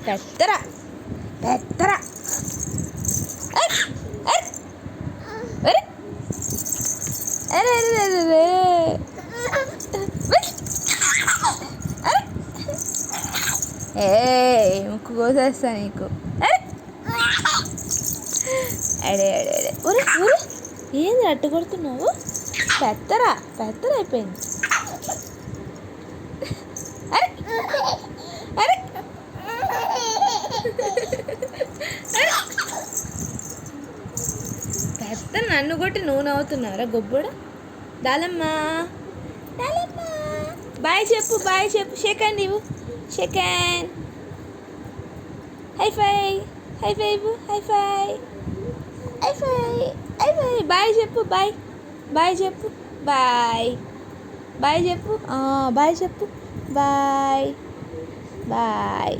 పెద్దరా పెద్దరా ముక్కు కోసేస్తా నీకు. అడే అడే అడే ఒరే ఒరే ఏంది అట్టు కొడుతున్నావు? పెద్దరా పెద్దరా అయిపోయింది. అరే అరే పెద్ద నన్ను కొట్టి నువ్వు నవ్వుతున్నావురా గొబ్బుడా. దాలమ్మా దాలమ్మా బాయ్ చెప్పు బాయ్ చెప్పు. షేకండి ఇవ్వు షేకండ్. హై ఫై హై ఫై ఇవ్వు హై ఫై హై ఫై హై ఫై. బాయ్ చెప్పు బాయ్ బాయ్ చెప్పు బాయ్ బాయ్ చెప్పు బాయ్ చెప్పు బాయ్ బాయ్.